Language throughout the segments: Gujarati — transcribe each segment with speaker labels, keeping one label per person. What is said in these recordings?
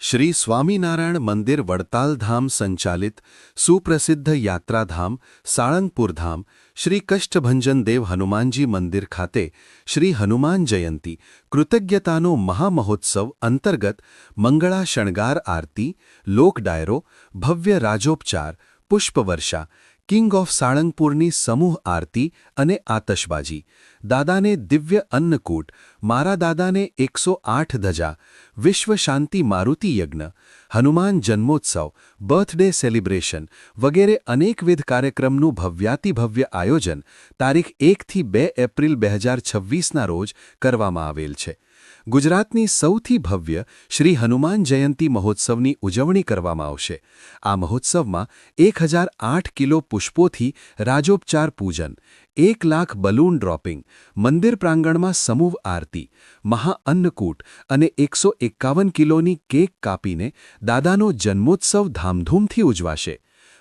Speaker 1: શ્રી સ્વામિનારાયણ મંદિર વડતાલ ધામ સંચાલિત સુપ્રસિદ્ધ યાત્રાધામ સાળંગપુર ધામ શ્રી કષ્ટભંજન દેવ હનુમાનજી મંદિર ખાતે શ્રી હનુમાન જયંતી કૃતજ્ઞતાનો મહામહોત્સવ અંતર્ગત મંગળા શણગાર આરતી લોક ડાયરો ભવ્ય રાજોપચાર પુષ્પવર્ષા કિંગ ઓફ સાળંગપુરની સમૂહ આરતી અને આતશબાજી દાદાને દિવ્ય અન્નકૂટ મારા દાદાને 108 ધજા વિશ્વ શાંતિ મારુતિ યજ્ઞ હનુમાન જન્મોત્સવ બર્થડે સેલિબ્રેશન વગેરે અનેકવિધ કાર્યક્રમનું ભવ્યાતિભવ્ય આયોજન તારીખ 1 થી 2 એપ્રિલ 2026ના રોજ કરવામાં આવેલ છે. ગુજરાતની સૌથી ભવ્ય શ્રી હનુમાન જયંતી મહોત્સવની ઉજવણી કરવામાં આવશે. આ મહોત્સવમાં 1008 કિલો પુષ્પોથી રાજોપચાર પૂજન 1 લાખ બલૂન ડ્રોપિંગ મંદિર પ્રાંગણમાં સમૂહ આરતી મહાઅન્નકૂટ અને 151 કિલોની કેક કાપીને દાદાનો જન્મોત્સવ ધામધૂમથી ઉજવાશે.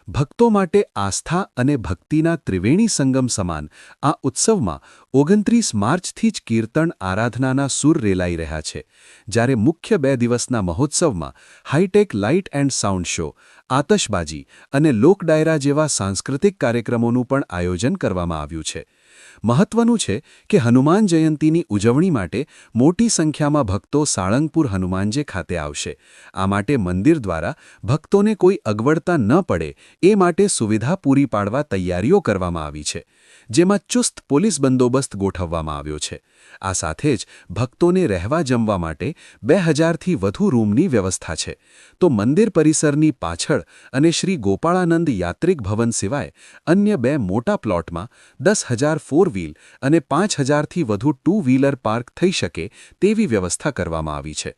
Speaker 1: ભક્તો માટે આસ્થા અને ભક્તિના ત્રિવેણી સંગમ સમાન આ ઉત્સવમાં 29 માર્ચથી જ કીર્તન આરાધનાના સૂર રેલાઈ રહ્યા છે, જ્યારે મુખ્ય 2 દિવસના મહોત્સવમાં hi tech light and sound show, આતશબાજી અને લોક ડાયરા જેવા સાંસ્કૃતિક કાર્યક્રમોનું પણ આયોજન કરવામાં આવ્યું છે. મહત્વનું છે કે હનુમાન જયંતીની ઉજવણી માટે મોટી સંખ્યામાં ભક્તો સાળંગપુર હનુમાનજી ખાતે આવશે. આ માટે મંદિર દ્વારા ભક્તોને કોઈ અગવડતા ન પડે એ માટે સુવિધા પૂરી પાડવા તૈયારીઓ કરવામાં આવી છે, જેમાં ચુસ્ત પોલીસ બંદોબસ્ત ગોઠવવામાં આવ્યો છે. આ સાથે જ ભક્તોને રહેવા જમવા માટે 2000થી વધુ રૂમની વ્યવસ્થા છે. તો મંદિર પરિસરની પાછળ અને શ્રી ગોપાળાનંદ યાત્રિક ભવન સિવાય અન્ય 2 મોટા પ્લોટમાં 10,000 4 વ્હીલ અને 5,000થી વધુ 2 વ્હીલર પાર્ક થઈ શકે તેવી વ્યવસ્થા કરવામાં આવી છે.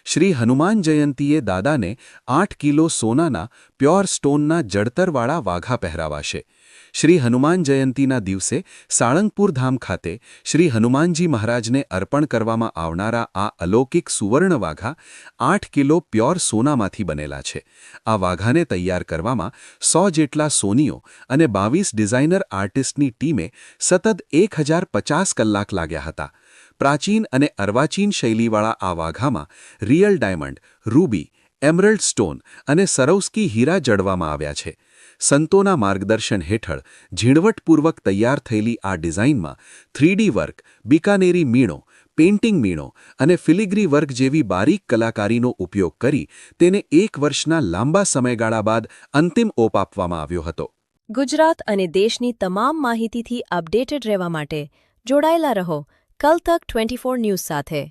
Speaker 1: શ્રી હનુમાન જયંતીએ દાદાને 8 કિલો સોનાના પ્યોર સ્ટોનના જડતરવાળા વાઘા પહેરાવાશે. શ્રી હનુમાન જયંતીના દિવસે સાળંગપુર ધામ ખાતે શ્રી હનુમાનજી મહારાજને અર્પણ કરવામાં આવનારા આ અલૌકિક સુવર્ણ વાઘા 8 કિલો પ્યોર સોનામાંથી બનેલા છે. આ વાઘાને તૈયાર કરવામાં 100 જેટલા સોનીઓ અને 22 ડિઝાઇનર આર્ટિસ્ટની ટીમે સતત 1050 કલાક લાગ્યા હતા. પ્રાચીન અને અર્વાચીન શૈલીવાળા આ વાઘામાં real diamond, ruby, emerald stone અને સરોસ્કી હીરા જડવામાં આવ્યા છે. સંતોના માર્ગદર્શન હેઠળ ઝીણવટપૂર્વક તૈયાર થયેલી આ ડિઝાઇનમાં 3D વર્ક, બિકાનેરી મીણો, પેઇન્ટિંગ મીણો અને ફિલિગ્રી વર્ક જેવી બારીક કલાકારીનો ઉપયોગ કરી તેને 1 વર્ષના લાંબા સમયગાળા બાદ અંતિમ ઓપ આપવામાં આવ્યો હતો.
Speaker 2: ગુજરાત અને દેશની તમામ માહિતીથી અપડેટેડ રહેવા માટે જોડાયેલા રહો કલ તક 24 ન્યૂઝ સાથે.